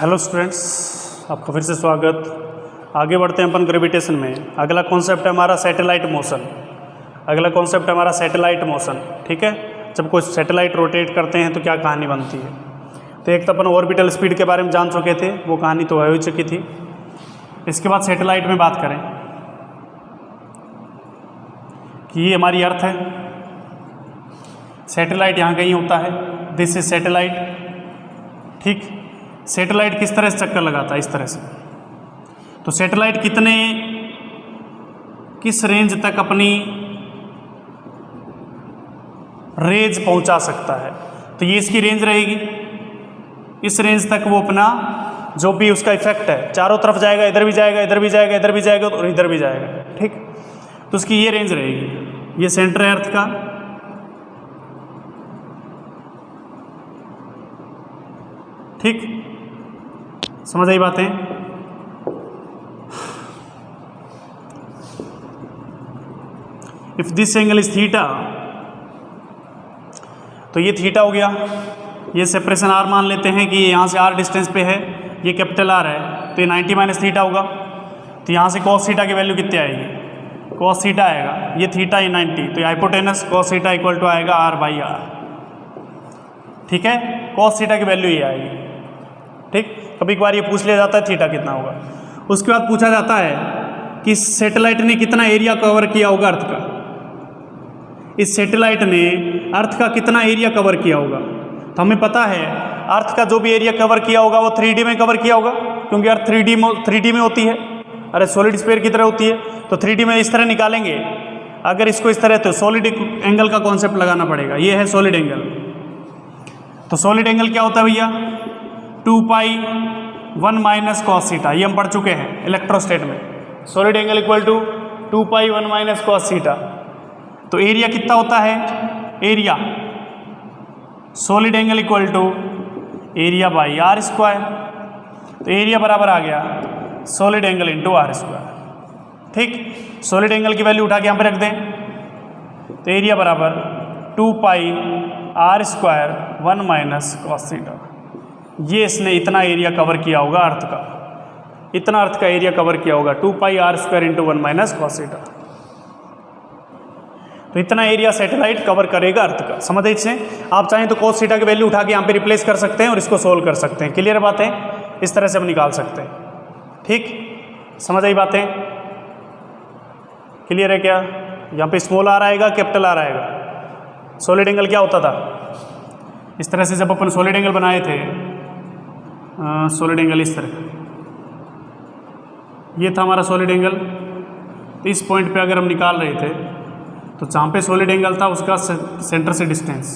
Hello students, आपका फिर से स्वागत। आगे बढ़ते हैं अपन ग्रेविटेशन में। अगला कॉन्सेप्ट है हमारा सैटेलाइट मोशन। ठीक है, जब कोई सैटेलाइट रोटेट करते हैं तो क्या कहानी बनती है। तो एक तो अपन ऑर्बिटल स्पीड के बारे में जान चुके थे, वो कहानी तो हो चुकी थी। इसके बाद सैटेलाइट में बात करें कि ये हमारी अर्थ है। सैटेलाइट यहाँ कहीं होता है, दिस इज सैटेलाइट। ठीक, सैटेलाइट किस तरह से चक्कर लगाता है, इस तरह से। तो सैटेलाइट किस रेंज तक अपनी रेंज पहुंचा सकता है, तो ये इसकी रेंज रहेगी। इस रेंज तक वो अपना जो भी उसका इफेक्ट है, चारों तरफ जाएगा, इधर भी जाएगा, इधर भी जाएगा, इधर भी जाएगा और इधर भी जाएगा। ठीक, तो उसकी ये रेंज रहेगी। ये सेंटर है अर्थ का। ठीक, समझ आई बातें। If this angle is theta, तो ये थीटा हो गया। ये सेपरेशन आर मान लेते हैं कि यहाँ से आर डिस्टेंस पे है, ये कैपिटल आर है, तो ये 90 माइनस थीटा होगा। तो यहाँ से कॉस थीटा की वैल्यू कितनी आएगी, कॉस थीटा आएगा। ये थीटा, ये 90, तो ये hypotenuse cos theta equal to आएगा आर बाई आर। ठीक है, कॉस थीटा की वैल्यू ये आएगी। ठीक, कभी कभार ये पूछ लिया जाता है थीटा कितना होगा। उसके बाद पूछा जाता है कि सैटेलाइट ने कितना एरिया कवर किया होगा अर्थ का। इस सैटेलाइट ने अर्थ का कितना एरिया कवर किया होगा। तो हमें पता है अर्थ का जो भी एरिया कवर किया होगा वो 3D में कवर किया होगा, क्योंकि अर्थ 3D में होती है। अरे सॉलिड स्फीयर की तरह होती है, तो 3D में इस तरह निकालेंगे। अगर इसको इस तरह, तो सॉलिड एंगल का कॉन्सेप्ट लगाना पड़ेगा। ये है सॉलिड एंगल। तो सॉलिड एंगल क्या होता है भैया, 2π1 माइनस कॉस थीटा। ये हम पढ़ चुके हैं इलेक्ट्रोस्टैट में। Solid angle equal to 2π1 minus cos theta. तो एरिया कितना होता है, area solid angle equal to area by R square. तो एरिया बराबर आ गया solid angle into R square. ठीक, सॉलिड एंगल की वैल्यू उठा के यहाँ पे रख दें, तो एरिया बराबर 2πr square 1 minus cos theta. ये इसने इतना एरिया कवर किया होगा अर्थ का, इतना अर्थ का एरिया कवर किया होगा 2πr square into 1 minus cos theta. तो इतना एरिया सैटेलाइट कवर करेगा अर्थ का। समझ आई इससे। आप चाहें तो कॉस थीटा की वैल्यू उठा के यहाँ पे रिप्लेस कर सकते हैं और इसको सोल्व कर सकते हैं। क्लियर बात है, इस तरह से हम निकाल सकते हैं। ठीक, समझ आई बातें, क्लियर है क्या। यहाँ पे स्मॉल आर आएगा, कैपिटल आर आएगा। सॉलिड एंगल क्या होता था, इस तरह से जब अपन सॉलिड एंगल बनाए थे, सॉलिड एंगल इस तरह, ये था हमारा सॉलिड एंगल। तो इस पॉइंट पे अगर हम निकाल रहे थे, तो जहाँ पे सॉलिड एंगल था उसका सेंटर से डिस्टेंस,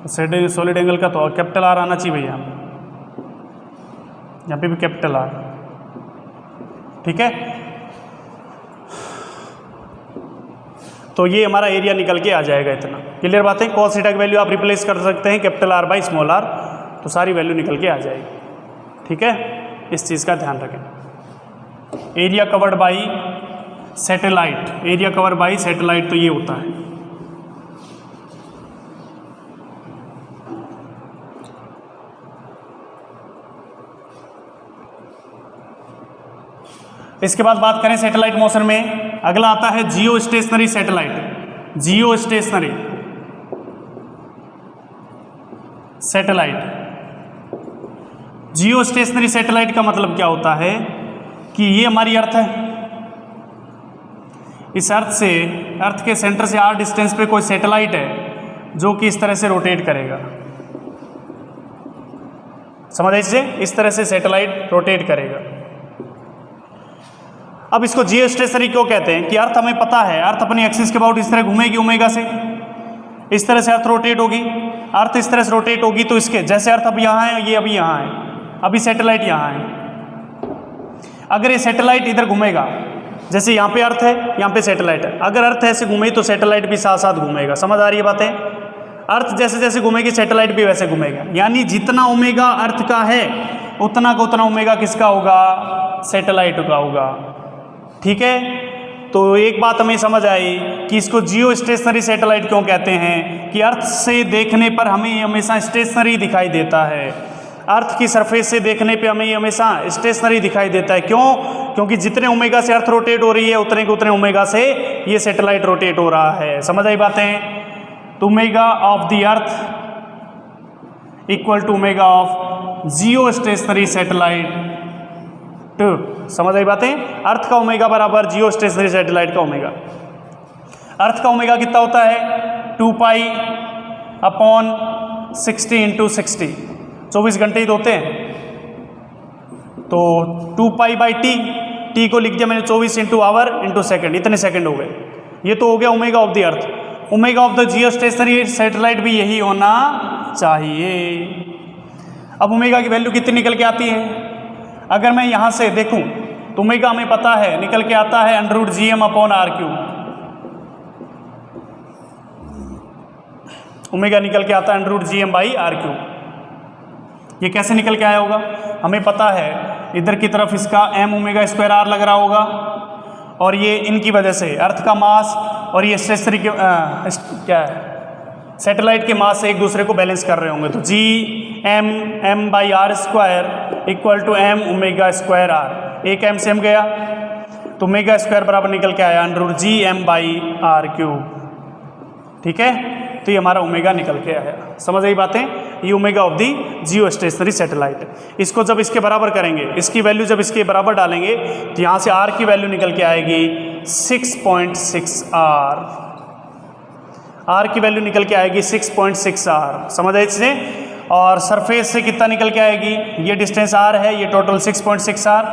सॉलिड एंगल का तो कैपिटल आर आना चाहिए भैया, यहाँ पे भी कैपिटल आर। ठीक है, तो ये हमारा एरिया निकल के आ जाएगा इतना। क्लियर बात है। कॉस थीटा की वैल्यू आप रिप्लेस कर सकते हैं capital R by small R, तो सारी वैल्यू निकल के आ जाएगी। ठीक है, इस चीज़ का ध्यान रखें। Area covered by satellite, area cover by satellite, तो ये होता है। इसके बाद बात करें सैटेलाइट मोशन में, अगला आता है जियो स्टेशनरी सैटेलाइट। जियो स्टेशनरी सैटेलाइट, जियो स्टेशनरी सैटेलाइट का मतलब क्या होता है कि ये हमारी अर्थ है। इस अर्थ के सेंटर से आर डिस्टेंस पे कोई सैटेलाइट है जो कि इस तरह से रोटेट करेगा। समझ आइए इससे, इस तरह से सैटेलाइट रोटेट करेगा। अब इसको जियो स्टेशनरी क्यों कहते हैं कि अर्थ हमें पता है, अर्थ अपनी एक्सिस के अबाउट इस तरह घूमेगी ओमेगा से, इस तरह से अर्थ रोटेट होगी। अर्थ इस तरह से रोटेट होगी तो इसके जैसे अर्थ अब यहाँ है, ये अभी यहाँ है, अभी सैटेलाइट यहाँ है। अगर ये सैटेलाइट इधर घूमेगा, जैसे यहाँ पे अर्थ है, यहाँ पे सैटेलाइट है, अगर अर्थ ऐसे घूमे तो सैटेलाइट भी साथ साथ घूमेगा। समझ आ रही है बातें। अर्थ जैसे जैसे घूमेगी सैटेलाइट भी वैसे घूमेगा, यानी जितना ओमेगा अर्थ का है उतना का उतना ओमेगा किसका होगा, सैटेलाइट का होगा। ठीक है, तो एक बात हमें समझ आई कि इसको जियो स्टेशनरी सैटेलाइट क्यों कहते हैं कि अर्थ से देखने पर हमें हमेशा स्टेशनरी दिखाई देता है। अर्थ की सरफेस से देखने पे हमें ये हमेशा स्टेशनरी दिखाई देता है। क्यों? क्योंकि जितने ओमेगा से अर्थ रोटेट हो रही है उतने के उतने ओमेगा से ये सैटेलाइट रोटेट हो रहा है। समझ आई बातें? तो omega of the earth equal to omega of geo stationary satellite. समझ आई बातें? अर्थ का ओमेगा बराबर जियो स्टेशनरी सैटेलाइट का ओमेगा। अर्थ का ओमेगा कितना होता है? 2 पाई अपॉन 60 इंटू 60, 24 घंटे ही तो होते हैं। तो 2 पाई बाई टी को लिख दिया मैंने 24 इंटू आवर इंटू सेकेंड, इतने सेकेंड हो गए। ये तो हो गया omega of the earth. Omega of the Jio stationary satellite भी यही होना चाहिए। अब ओमेगा की वैल्यू कितनी निकल के आती है? अगर मैं यहाँ से देखूँ तो ओमेगा हमें पता है निकल के आता है √GM अपॉन R3। ओमेगा निकल के आता है √GM बाई R3। ये कैसे निकल के आया होगा? हमें पता है इधर की तरफ इसका m ओमेगा स्क्वायर R लग रहा होगा और ये इनकी वजह से अर्थ का मास और ये स्टेशनरी के क्या है सैटेलाइट के मास से एक दूसरे को बैलेंस कर रहे होंगे। तो GM by R square equal to m omega square R। एक m से m गया तो ओमेगा स्क्वायर बराबर निकल के आया √GM बाई R3। ठीक है, तो ये हमारा ओमेगा निकल के आया। समझ आई बातें? ये omega of the Jio stationary satellite. इसको जब इसके बराबर करेंगे, इसकी वैल्यू जब इसके बराबर डालेंगे तो यहाँ से R की वैल्यू निकल के आएगी 6.6 R। R की वैल्यू निकल के आएगी 6.6 R। समझ आई इससे? और सरफेस से कितना निकल के आएगी? ये डिस्टेंस R है, ये टोटल 6.6 R,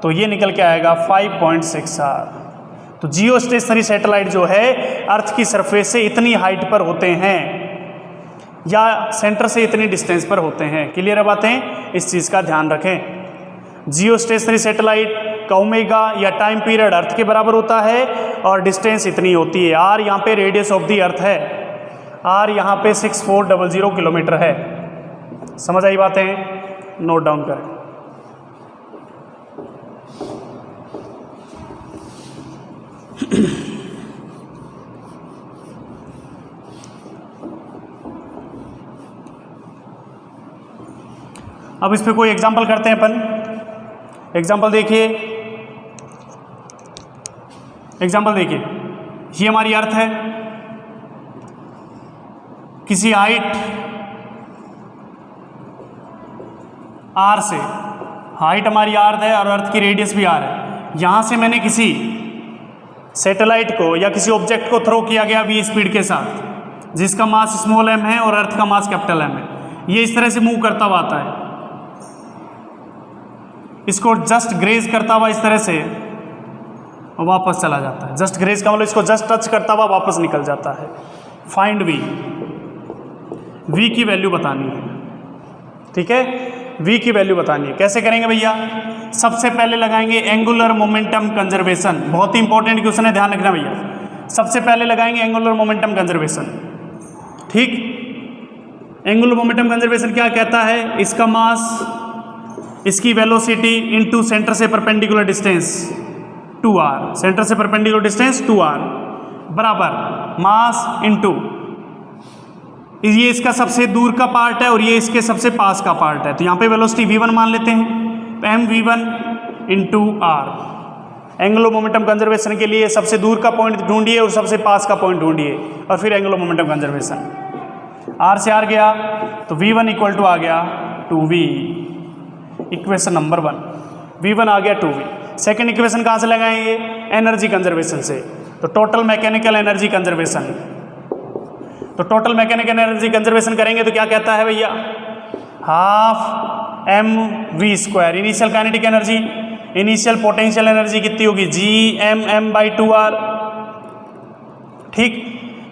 तो ये निकल के आएगा 5.6 R। तो जियो स्टेशनरी सैटेलाइट जो है अर्थ की सरफेस से इतनी हाइट पर होते हैं या सेंटर से इतनी डिस्टेंस पर होते हैं। क्लियर है बातें? इस चीज़ का ध्यान रखें। जियो स्टेशनरी सैटेलाइट का ओमेगा या टाइम पीरियड अर्थ के बराबर होता है और डिस्टेंस इतनी होती है। R यहाँ पे रेडियस ऑफ दी अर्थ है, R यहाँ पे 6400 किलोमीटर है। समझ आई बातें? नोट डाउन करें। अब इस पे कोई एग्जाम्पल करते हैं अपन। एग्जाम्पल देखिए, एग्जाम्पल देखिए, ये हमारी अर्थ है, किसी हाइट R से, हाइट हमारी R है और अर्थ की रेडियस भी R है। यहाँ से मैंने किसी सैटेलाइट को या किसी ऑब्जेक्ट को थ्रो किया गया v स्पीड के साथ, जिसका मास स्मॉल m है और अर्थ का मास कैपिटल M है। ये इस तरह से मूव करता हुआ आता है, इसको जस्ट ग्रेज करता हुआ इस तरह से वापस चला जाता है। जस्ट ग्रेज का मतलब इसको जस्ट टच करता हुआ वापस निकल जाता है। फाइंड v की वैल्यू बतानी है। ठीक है, v की वैल्यू बतानी है। कैसे करेंगे भैया? सबसे पहले लगाएंगे एंगुलर मोमेंटम कंजर्वेशन। बहुत ही इंपॉर्टेंट क्वेश्चन है, ध्यान रखना भैया। सबसे पहले लगाएंगे एंगुलर मोमेंटम कंजर्वेशन। ठीक, एंगुलर मोमेंटम कंजर्वेशन क्या कहता है? इसका मास, इसकी वेलोसिटी इनटू सेंटर से परपेंडिकुलर डिस्टेंस 2r, सेंटर से परपेंडिकुलर डिस्टेंस 2r बराबर मास इनटू ये इसका सबसे दूर का पार्ट है और ये इसके सबसे पास का पार्ट है। तो यहाँ पे वेलोसिटी v1 मान लेते हैं, तो mv1 into r। Angular momentum conservation के लिए सबसे दूर का पॉइंट ढूंढिए और सबसे पास का पॉइंट ढूंढिए और फिर एंगुलर मोमेंटम कंजर्वेशन। r से r गया तो v1 इक्वल टू आ गया 2v, इक्वेशन नंबर 1। v1 आ गया 2v। सेकेंड इक्वेशन कहाँ से लगाएंगे? एनर्जी कंजर्वेशन से। तो टोटल मैकेनिकल एनर्जी कंजर्वेशन, तो टोटल मैकेनिकल एनर्जी कंजर्वेशन करेंगे तो क्या कहता है भैया? Half mv square. Initial kinetic energy, initial potential energy कितनी होगी? GM/2r। ठीक,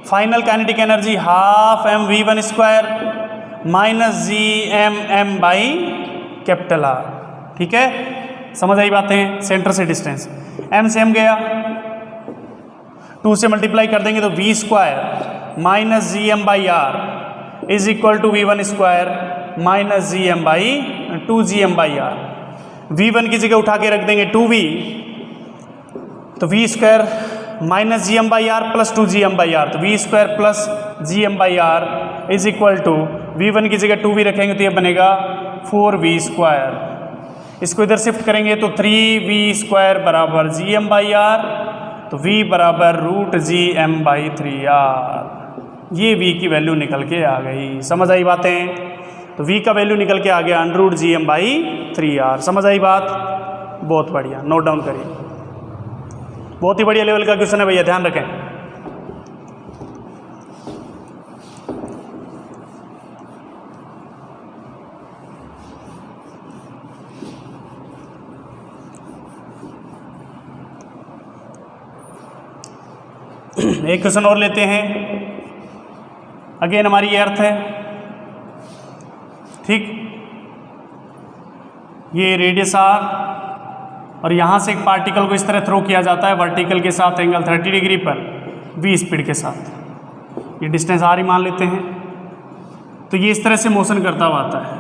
final kinetic energy half mv1 square minus GM/R। ठीक है, समझ आई बातें? सेंटर से डिस्टेंस m से m गया, 2 से मल्टीप्लाई कर देंगे तो v square minus GM/R is equal to v1 square minus GM/2GM/R। v1 की जगह उठा के रख देंगे 2v, तो v square minus GM/R plus 2GM/R, तो v square plus GM/R is equal to v1 की जगह 2v रखेंगे तो ये बनेगा 4v²। इसको इधर शिफ्ट करेंगे तो 3v² बराबर gm/r, तो v बराबर √gm/3r। ये v की वैल्यू निकल के आ गई। समझ आई बातें? तो v का वैल्यू निकल के आ गया √gm/3r। समझ आई बात? बहुत बढ़िया, नोट डाउन करिए। बहुत ही बढ़िया लेवल का क्वेश्चन है भैया, ध्यान रखें। एक क्वेश्चन और लेते हैं। अगेन हमारी ये अर्थ है, ठीक, ये रेडियस आर और यहाँ से एक पार्टिकल को इस तरह थ्रो किया जाता है वर्टिकल के साथ एंगल 30 डिग्री पर v स्पीड के साथ। ये डिस्टेंस आर ही मान लेते हैं। तो ये इस तरह से मोशन करता हुआ आता है,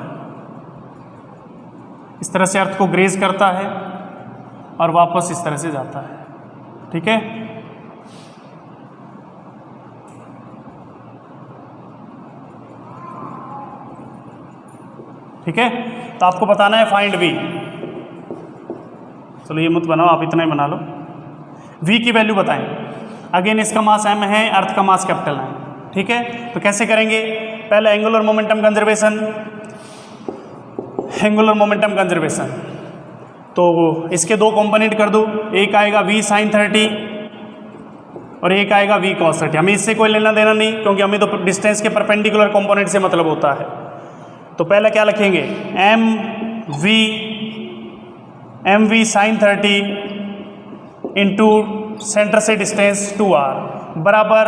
इस तरह से अर्थ को ग्रेज करता है और वापस इस तरह से जाता है। ठीक है, ठीक है। तो आपको बताना है फाइंड v। चलो ये मत बनाओ, आप इतना ही बना लो। v की वैल्यू बताएं। अगेन इसका मास m है, अर्थ का मास कैपिटल है। ठीक है, तो कैसे करेंगे? पहले angular momentum conservation. Angular momentum conservation तो इसके दो कंपोनेंट कर दो, एक आएगा v sin 30 और एक आएगा v cos 30। हमें इससे कोई लेना देना नहीं, क्योंकि हमें तो डिस्टेंस के परपेंडिकुलर कंपोनेंट से मतलब होता है। तो पहले क्या लिखेंगे? M V sine 30 into centre से डिस्टेंस 2r बराबर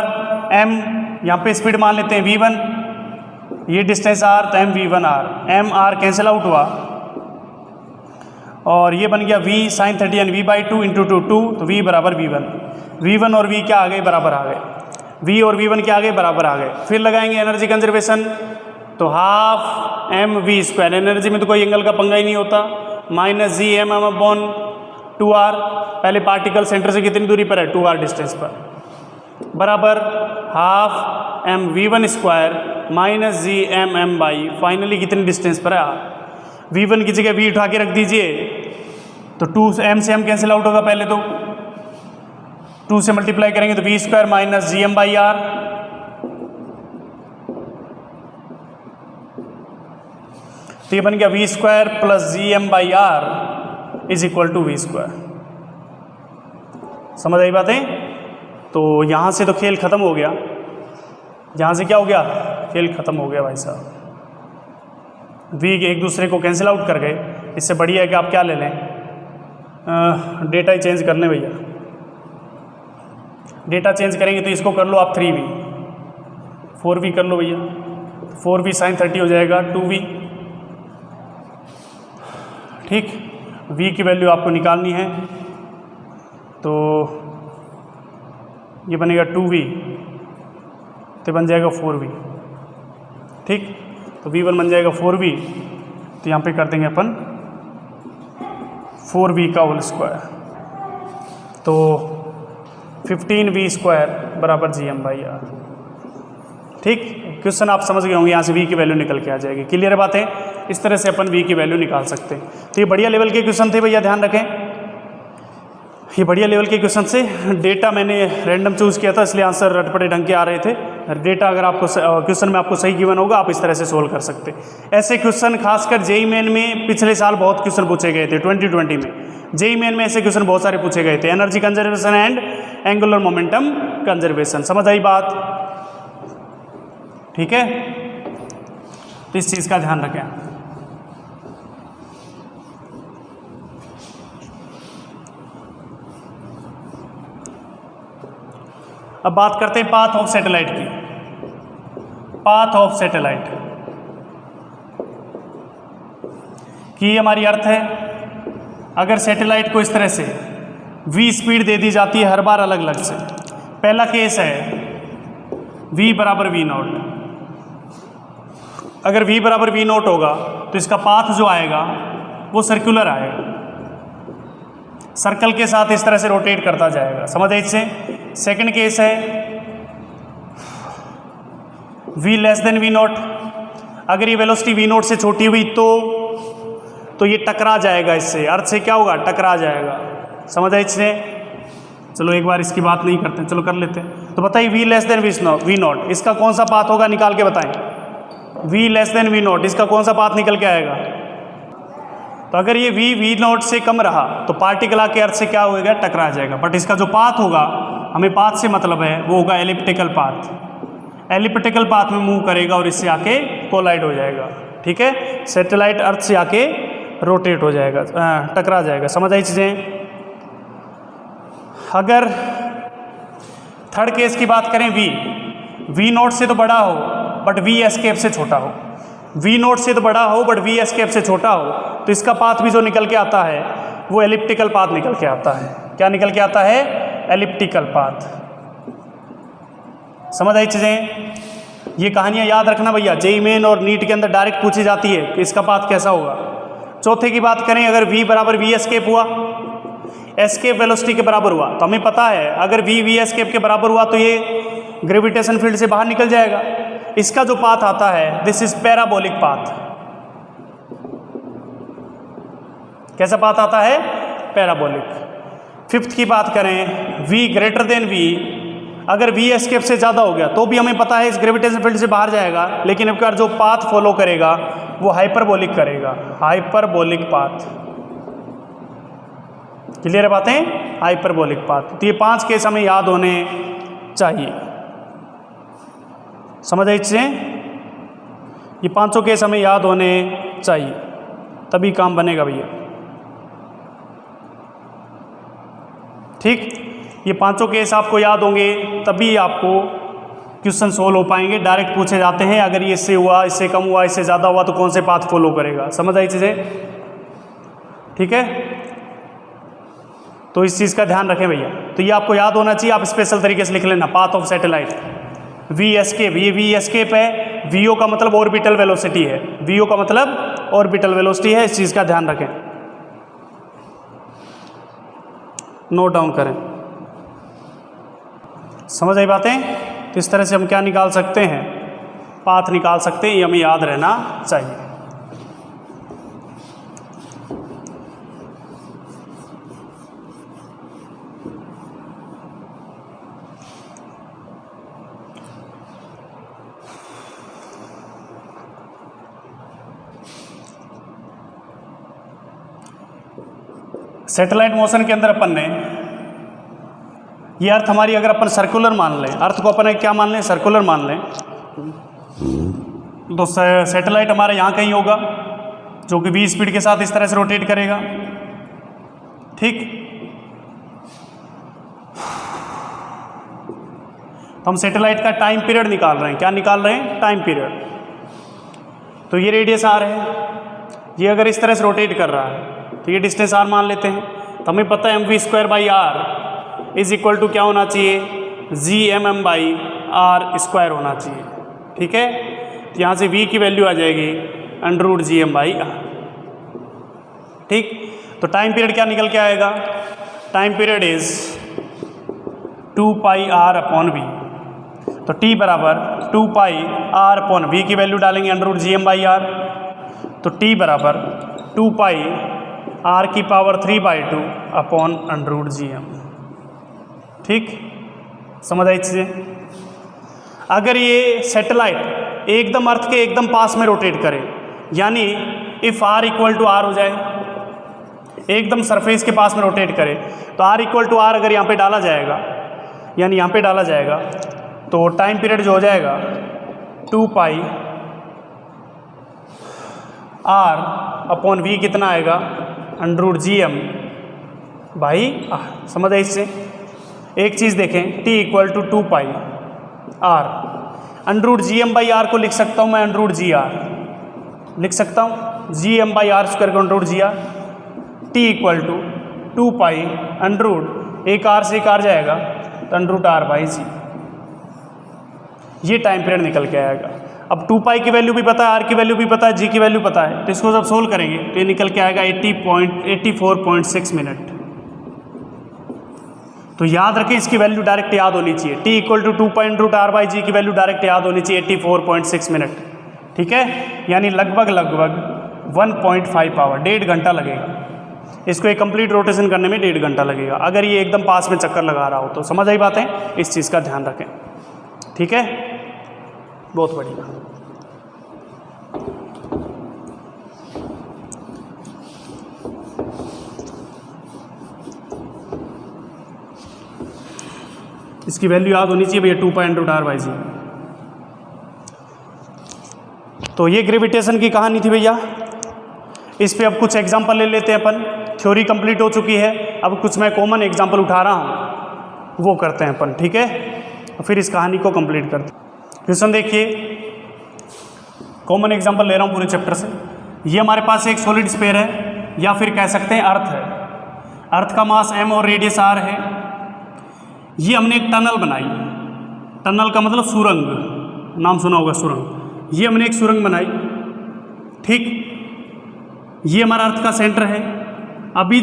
m, यहाँ पे स्पीड मान लेते हैं v1, ये डिस्टेंस r, तो mv1r, mr कैंसिल आउट हुआ और ये बन गया v sign 30 and v/2 into 2, तो v बराबर v1 और v क्या आ गए? बराबर आ गए। v और v1 क्या आ गए? बराबर आ गए। फिर लगाएंगे एनर्जी कंजर्वेशन, तो हाफ mv², एनर्जी में तो कोई एंगल का पंगा ही नहीं होता, -gmm/2r। पहले पार्टिकल सेंटर से कितनी दूरी पर है? 2r डिस्टेंस पर, बराबर हाफ mv1² -gmm/, फाइनली कितनी डिस्टेंस पर है? r। v1 की जगह v उठा के रख दीजिए, तो 2 m से m कैंसिल आउट होगा। पहले तो 2 से मल्टीप्लाई करेंगे तो v² -gm/r, तो ये बन गया v² + gm/r = v²। समझ आई बातें? तो यहाँ से तो खेल ख़त्म हो गया। यहाँ से क्या हो गया? खेल ख़त्म हो गया भाई साहब। v एक दूसरे को कैंसिल आउट कर गए। इससे बढ़िया है कि आप क्या ले लें, डेटा ही चेंज कर लें भैया। डेटा चेंज करेंगे तो इसको कर लो आप 3v, 4v कर लो भैया, 4v sin 30 हो जाएगा 2v। ठीक, v की वैल्यू आपको निकालनी है, तो ये बनेगा 2v, तो बन जाएगा 4v। ठीक, तो v1 बन जाएगा 4v, तो यहाँ पे कर देंगे अपन 4v का होल स्क्वायर, तो 15v² बराबर gm/r। ठीक, क्वेश्चन आप समझ गए होंगे, यहाँ से v की वैल्यू निकल के आ जाएगी। क्लियर है बातें? इस तरह से अपन v की वैल्यू निकाल सकते हैं। तो ये बढ़िया लेवल के क्वेश्चन थे भैया, ध्यान रखें। ये बढ़िया लेवल के क्वेश्चन से डेटा मैंने रैंडम चूज़ किया था, इसलिए आंसर रटपटे ढंग के आ रहे थे। डेटा अगर आपको क्वेश्चन में आपको सही गिवन होगा, आप इस तरह से सोल्व कर सकते हैं। ऐसे क्वेश्चन खासकर जेईई मेन में पिछले साल बहुत क्वेश्चन पूछे गए थे। 2020 में जेईई मेन में ऐसे क्वेश्चन बहुत सारे पूछे गए थे, energy conservation and angular momentum conservation. समझ आई बात? ठीक है, तो इस चीज़ का ध्यान रखें। अब बात करते हैं पाथ ऑफ सैटेलाइट की। पाथ ऑफ सैटेलाइट की हमारी अर्थ है, अगर सैटेलाइट को इस तरह से v स्पीड दे दी जाती है हर बार अलग अलग से। पहला केस है v बराबर v0। अगर v बराबर v0 होगा तो इसका पाथ जो आएगा वो सर्कुलर आएगा, सर्कल के साथ इस तरह से रोटेट करता जाएगा। समझ आए इससे? सेकंड केस है v < v0। अगर ये वेलोसिटी v0 से छोटी हुई तो तो ये टकरा जाएगा इससे, अर्थ से क्या होगा, टकरा जाएगा। समझ आई इससे? चलो एक बार इसकी बात नहीं करते, चलो कर लेते हैं। तो बताइए v less than V not, इसका कौन सा पाथ होगा, निकाल के बताएं। v less than V not, इसका कौन सा पाथ निकल के आएगा? तो अगर ये वी नॉट से कम रहा तो पार्टिकल आके अर्थ से क्या होएगा, टकरा जाएगा। बट इसका जो पाथ होगा, हमें पाथ से मतलब है, वो होगा एलिप्टिकल पाथ। एलिप्टिकल पाथ में मूव करेगा और इससे आके कोलाइड हो जाएगा। ठीक है, सैटेलाइट अर्थ से आके रोटेट हो जाएगा, टकरा जाएगा। समझ आई चीज़ें? अगर थर्ड केस की बात करें, वी नॉट से तो बड़ा हो बट वी एस्केप से छोटा हो, वी नॉट से तो बड़ा हो बट वी एस्केप से छोटा हो, तो इसका पाथ भी जो निकल के आता है वो एलिप्टिकल पाथ निकल के आता है। क्या निकल के आता है? Elliptical path. समझ आई चीज़ें? ये कहानियाँ याद रखना भैया, जेईई मेन और नीट के अंदर डायरेक्ट पूछी जाती है कि इसका पाथ कैसा होगा। चौथे की बात करें, अगर v बराबर वी एस्केप हुआ, एस्केप वेलोसिटी के बराबर हुआ, तो हमें पता है अगर वी एस्केप के बराबर हुआ तो ये ग्रेविटेशन फील्ड से बाहर निकल जाएगा। इसका जो पाथ आता है, दिस इज पैराबोलिक पाथ। कैसा पाथ आता है? पैराबोलिक। फिफ्थ की बात करें, v ग्रेटर देन v, अगर v एस्केप से ज़्यादा हो गया तो भी हमें पता है इस ग्रेविटेशन फील्ड से बाहर जाएगा, लेकिन अब जो पाथ फॉलो करेगा वो हाइपरबोलिक करेगा, हाइपरबोलिक पाथ। क्लियर है बातें? Hyperbolic path. तो ये 5 केस हमें याद होने चाहिए। समझ आई चीज़ें? ये 5 केस हमें याद होने चाहिए, तभी काम बनेगा भैया। ठीक, ये 5 केस आपको याद होंगे तभी आपको क्वेश्चन सोल्व हो पाएंगे। डायरेक्ट पूछे जाते हैं, अगर ये इससे हुआ, इससे कम हुआ, इससे ज़्यादा हुआ तो कौन से पाथ फॉलो करेगा। समझ आई चीज़ें? ठीक है, तो इस चीज़ का ध्यान रखें भैया। तो ये आपको याद होना चाहिए, आप स्पेशल तरीके से लिख लेना, path of satellite. V escape, ये वी एस्केप है, वीओ का मतलब ऑर्बिटल वेलोसिटी है, वीओ का मतलब ऑर्बिटल वेलोसिटी है, इस चीज़ का ध्यान रखें, नोट डाउन करें। समझ आई बातें? तो इस तरह से हम क्या निकाल सकते हैं, पाथ निकाल सकते हैं, ये हमें याद रहना चाहिए। सैटेलाइट मोशन के अंदर अपन ने ये अर्थ हमारी अगर अपन सर्कुलर मान लें, अर्थ को अपन क्या मान लें, सर्कुलर मान लें, तो सैटेलाइट हमारा यहाँ कहीं होगा जो कि v स्पीड के साथ इस तरह से रोटेट करेगा। ठीक, तो हम सैटेलाइट का टाइम पीरियड निकाल रहे हैं। क्या निकाल रहे हैं? Time period. तो ये रेडियस r है, ये अगर इस तरह से रोटेट कर रहा है तो ये डिस्टेंस r मान लेते हैं। तो हमें पता है mv² इज इक्वल टू क्या होना चाहिए, gmm/r² होना चाहिए। ठीक है, तो यहाँ से v की वैल्यू आ जाएगी √gm/r। ठीक, तो टाइम पीरियड क्या निकल के आएगा, टाइम पीरियड इज 2πr/v। तो t बराबर 2πr/v की वैल्यू डालेंगे √gm/r, तो t बराबर 2πr⁵/2/√gm। ठीक, समझ आई चीज़ें? अगर ये सैटेलाइट एकदम अर्थ के एकदम पास में रोटेट करे, यानी if r equal to r हो जाए, एकदम सरफेस के पास में रोटेट करे, तो r इक्वल टू r अगर यहाँ पे डाला जाएगा, यानी यहाँ पे डाला जाएगा, तो टाइम पीरियड जो हो जाएगा 2πr/v कितना आएगा, √gm/r। समझ आई इससे? एक चीज़ देखें, t equal to 2πr, √gm/r को लिख सकता हूँ मैं √gr, लिख सकता हूँ gm/r²/√gr। t इक्वल टू 2π एक r से एक r जाएगा तो √r/g। ये टाइम पीरियड निकल के आएगा। अब 2π की वैल्यू भी पता है, r की वैल्यू भी पता है, g की वैल्यू पता है, तो इसको जब सोल्व करेंगे तो ये निकल के आएगा 84.6 मिनट। तो याद रखें, इसकी वैल्यू डायरेक्ट याद होनी चाहिए, t इक्वल टू 2π√r/g की वैल्यू डायरेक्ट याद होनी चाहिए 84.6 मिनट। ठीक है, यानी लगभग 1.5 आवर, 1.5 घंटा लगेगा इसको एक कंप्लीट रोटेशन करने में, 1.5 घंटा लगेगा अगर ये एकदम पास में चक्कर लगा रहा हो तो। समझ आई बातें? इस चीज़ का ध्यान रखें, ठीक है। बहुत बढ़िया। इसकी वैल्यू याद होनी चाहिए भैया, 2π√r/g। तो ये ग्रेविटेशन की कहानी थी भैया। इस पे अब कुछ एग्जांपल ले लेते हैं अपन। थ्योरी कंप्लीट हो चुकी है, अब कुछ मैं कॉमन एग्जांपल उठा रहा हूँ वो करते हैं अपन, ठीक है। फिर इस कहानी को कंप्लीट करते हैं। क्वेश्चन देखिए, कॉमन एग्जांपल ले रहा हूँ पूरे चैप्टर से। ये हमारे पास एक सॉलिड स्फीयर है या फिर कह सकते हैं अर्थ है। अर्थ का मास m और रेडियस r है। ये हमने एक टनल बनाई, टनल का मतलब सुरंग, नाम सुना होगा सुरंग। ये हमने एक सुरंग बनाई, ठीक। ये हमारा अर्थ का सेंटर है। अभी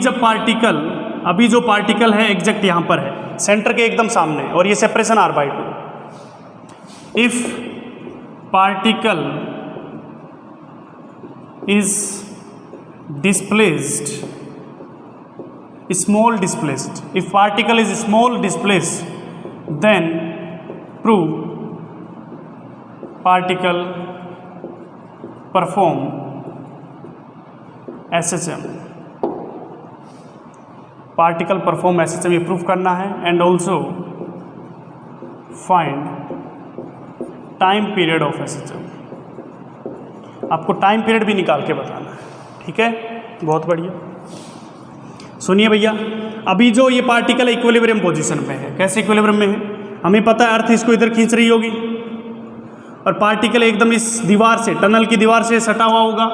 जो पार्टिकल है एग्जैक्ट यहाँ पर है, सेंटर के एकदम सामने, और ये separation r/2। If particle is displaced, small displaced, if particle is small displaced, then prove particle perform SHM, particle perform SHM, ये प्रूफ करना है। And also find time period of SHM, आपको टाइम पीरियड भी निकाल के बताना है, ठीक है। बहुत बढ़िया। सुनिए भैया, अभी जो ये पार्टिकल इक्विलिब्रियम पोजीशन में है, कैसे इक्विलिब्रियम में है हमें पता है। अर्थ इसको इधर खींच रही होगी और पार्टिकल एकदम इस दीवार से, टनल की दीवार से सटा हुआ होगा,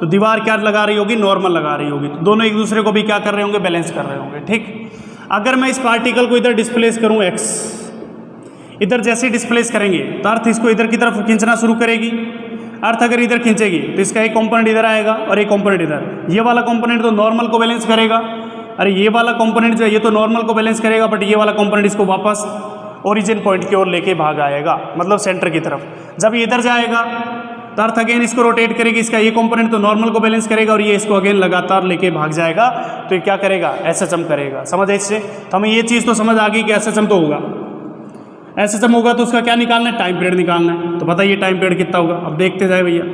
तो दीवार क्या लगा रही होगी, नॉर्मल लगा रही होगी। तो दोनों एक दूसरे को भी क्या कर रहे होंगे, बैलेंस कर रहे होंगे, ठीक। अगर मैं इस पार्टिकल को इधर डिस्प्लेस करूँ x, इधर जैसे डिस्प्लेस करेंगे तो अर्थ इसको इधर की तरफ खींचना शुरू करेगी। अर्थ अगर इधर खींचेगी तो इसका एक कंपोनेंट इधर आएगा और एक कंपोनेंट इधर। ये वाला कंपोनेंट तो नॉर्मल को बैलेंस करेगा, अरे ये वाला कंपोनेंट जो है ये तो नॉर्मल को बैलेंस करेगा, बट ये वाला कंपोनेंट इसको वापस ओरिजिन पॉइंट की ओर लेके भाग आएगा, मतलब सेंटर की तरफ। जब ये इधर जाएगा तो अर्थ अगेन इसको रोटेट करेगी, इसका ये कंपोनेंट तो नॉर्मल को बैलेंस करेगा और ये इसको अगेन लगातार लेके भाग जाएगा, तो ये क्या करेगा, SHM करेगा। समझ है इससे? तो हमें ये चीज़ तो समझ आ गई कि SHM तो होगा। SHM होगा तो उसका क्या निकालना है, टाइम पीरियड निकालना है। तो बताइए टाइम पीरियड कितना होगा, अब देखते जाए भैया।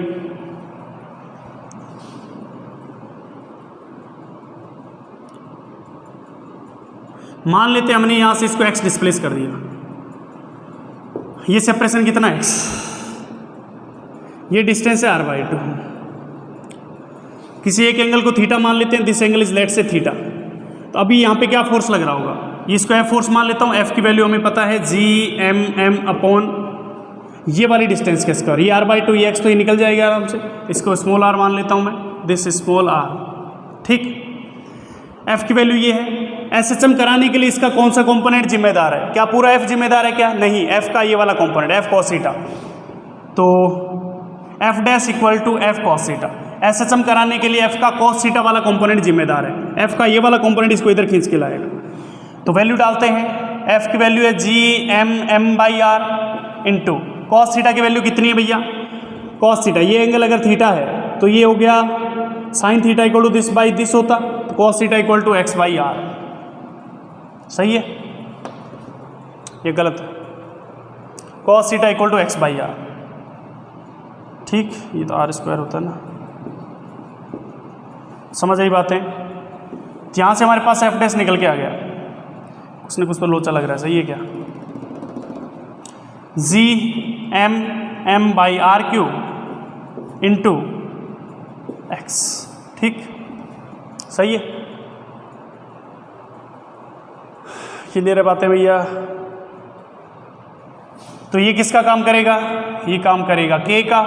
मान लेते हैं हमने यहाँ से इसको x डिस्प्लेस कर दिया, ये सेपरेशन कितना x, ये डिस्टेंस है r/2। किसी एक एंगल को थीटा मान लेते हैं, दिस एंगल इज लेट से थीटा। तो अभी यहाँ पे क्या फोर्स लग रहा होगा, इसको F फोर्स मान लेता हूँ। F की वैल्यू हमें पता है Gm अपॉन ये वाली डिस्टेंस के स्क्वायर, ये r/2, ये x तो ये निकल जाएगा आराम से। इसको स्मॉल r मान लेता हूँ मैं, दिस स्मॉल r, ठीक। F की वैल्यू ये है। SHM कराने के लिए इसका कौन सा कंपोनेंट जिम्मेदार है, क्या पूरा F जिम्मेदार है क्या, नहीं, F का ये वाला कंपोनेंट F cos थीटा, तो F dash equal to F cos theta. SHM कराने के लिए F का cos थीटा वाला कंपोनेंट जिम्मेदार है, F का ये वाला कंपोनेंट इसको इधर खींच के लाएगा। तो वैल्यू डालते हैं, F की वैल्यू है Gm/r इंटू कॉस थीटा की वैल्यू कितनी है भैया, कॉस थीटा, ये एंगल अगर थीटा है तो ये हो गया sine theta equal to this by this होता, तो cos theta equal to x/r। सही है, ये गलत है, cos theta equal to x/r, ठीक। ये तो r² होता है ना, समझ आई बातें। यहाँ से हमारे पास F डैश निकल के आ गया, कुछ न कुछ तो लोचा लग रहा है, सही है क्या, Gm/r³ इंटू x, ठीक, सही है। क्लियर है बातें भैया। तो ये किसका काम करेगा, ये काम करेगा k का।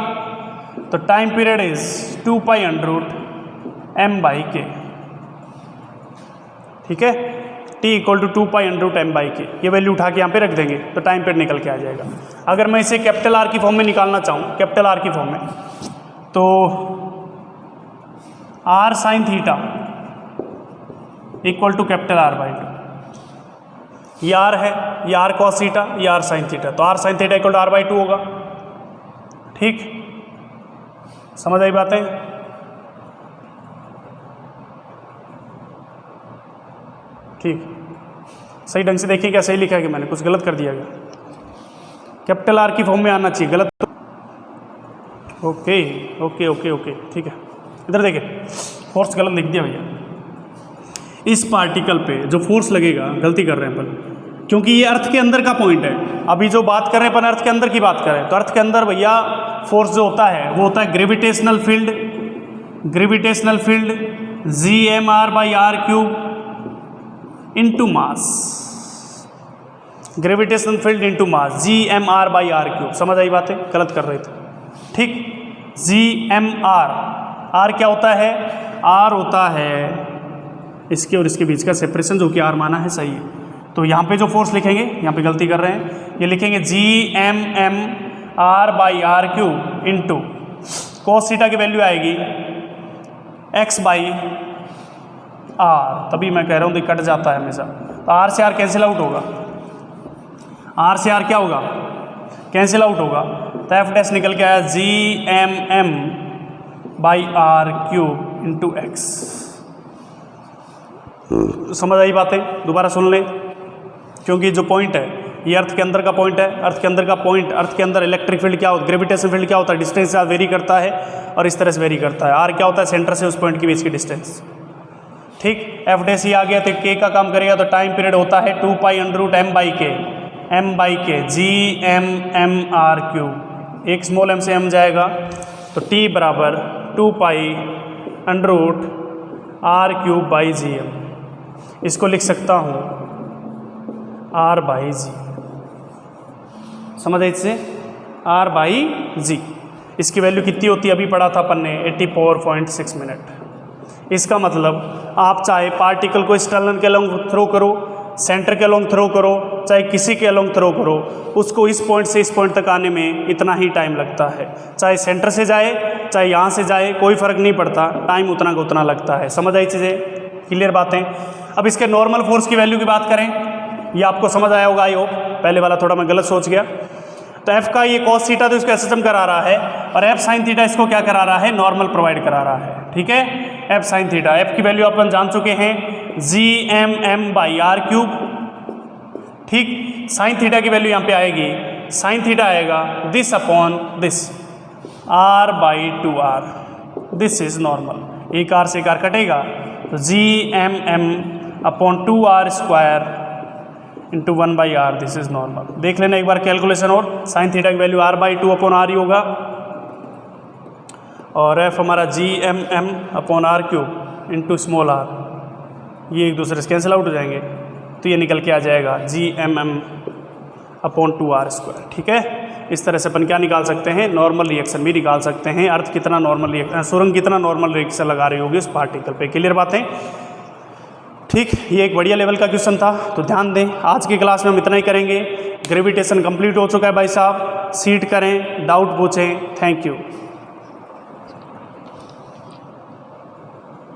तो टाइम पीरियड इज 2π√m/k, ठीक है, t इक्वल टू 2π√m/k। ये वैल्यू उठा के यहाँ पे रख देंगे तो टाइम पीरियड निकल के आ जाएगा। अगर मैं इसे कैपिटल R की फॉर्म में निकालना चाहूँ, कैपिटल R की फॉर्म में, तो r sin theta equal to capital R/2, ये r है, ये r cos थीटा, ये r sin थीटा, तो r sin theta equal to R/2 होगा, ठीक। समझ आई बातें। ठीक, सही ढंग से देखिए क्या सही लिखा है कि मैंने कुछ गलत कर दिया क्या? कैपिटल आर की फॉर्म में आना चाहिए, गलत तो ओके ओके ओके ओके ठीक है। इधर देखिए फोर्स गलत लिख दिया भैया। इस पार्टिकल पे जो फोर्स लगेगा, गलती कर रहे हैं अपन, क्योंकि ये अर्थ के अंदर का पॉइंट है। अभी जो बात कर रहे हैं अपन अर्थ के अंदर की बात करें तो अर्थ के अंदर भैया फोर्स जो होता है वो होता है gravitational field, gravitational field GMR/r³ into mass, gravitational field into mass GMR/r³। समझ आई बातें? गलत कर रहे थे, ठीक। GMR, R क्या होता है? R होता है इसके और इसके बीच का सेपरेशन, जो कि R माना है, सही है। तो यहाँ पे जो फोर्स लिखेंगे, यहाँ पे गलती कर रहे हैं, ये लिखेंगे GMMR/r³ इंटू cos थीटा की वैल्यू आएगी x/r। तभी मैं कह रहा हूँ कि कट जाता है हमेशा। तो R से R कैंसिल आउट होगा, R से R क्या होगा? कैंसिल आउट होगा। तो F डैश निकल के आया GMM/r³ इंटू x। समझ आई बातें? दोबारा सुन लें, क्योंकि जो पॉइंट है ये अर्थ के अंदर का पॉइंट है। अर्थ के अंदर का पॉइंट, अर्थ के अंदर इलेक्ट्रिक फील्ड क्या होता है, ग्रेविटेशन फील्ड क्या होता है, डिस्टेंस से वेरी करता है और इस तरह से वेरी करता है। R क्या होता है? सेंटर से उस पॉइंट के बीच की डिस्टेंस, ठीक। F डैश ही आ गया तो K का काम करेगा, तो टाइम पीरियड होता है 2π√m/k, m/k GMMR³। एक स्मॉल m से m जाएगा तो T बराबर 2π√r³/gm। इसको लिख सकता हूँ R/g। समझ आई इससे? R/g। इसकी वैल्यू कितनी होती है? अभी पढ़ा था अपन ने 84.6 मिनट। इसका मतलब आप चाहे पार्टिकल को स्टर्नर के अलोंग थ्रो करो, सेंटर के अलोंग थ्रो करो, चाहे किसी के अलोंग थ्रो करो, उसको इस पॉइंट से इस पॉइंट तक आने में इतना ही टाइम लगता है। चाहे सेंटर से जाए चाहे यहाँ से जाए, कोई फ़र्क नहीं पड़ता, टाइम उतना का उतना लगता है। समझ आई चीज़ें? क्लियर बातें? अब इसके नॉर्मल फोर्स की वैल्यू की बात करें, ये आपको समझ आया होगा आई होप। पहले वाला थोड़ा मैं गलत सोच गया। तो F का ये cos थीटा तो इसको SHM करा रहा है, और F sin थीटा इसको क्या करा रहा है? नॉर्मल प्रोवाइड करा रहा है, ठीक है। F sin थीटा, F की वैल्यू अपन जान चुके हैं GMM/r³, ठीक। sin थीटा की वैल्यू यहाँ पे आएगी, sin थीटा आएगा this upon this, r/2r। This is normal, एक r से एक r कटेगा, तो GMM/2r² into 1/r, this is normal. देख लेना एक बार कैलकुलेशन, और साइन थीटा की वैल्यू r/2/r ही होगा, और F हमारा GMM/r³ इंटू स्मॉल r, ये एक दूसरे से कैंसिल आउट हो जाएंगे, तो ये निकल के आ जाएगा GMM/2r², ठीक है। इस तरह से अपन क्या निकाल सकते हैं? नॉर्मल रिएक्शन भी निकाल सकते हैं। अर्थ कितना नॉर्मल रिएक्शन, सुरंग कितना नॉर्मल रिएक्शन लगा रही होगी उस पार्टिकल पे। क्लियर बातें? ठीक, ये एक बढ़िया लेवल का क्वेश्चन था, तो ध्यान दें। आज की क्लास में हम इतना ही करेंगे। ग्रेविटेशन कंप्लीट हो चुका है भाई साहब। सीट करें, डाउट पूछें। Thank you.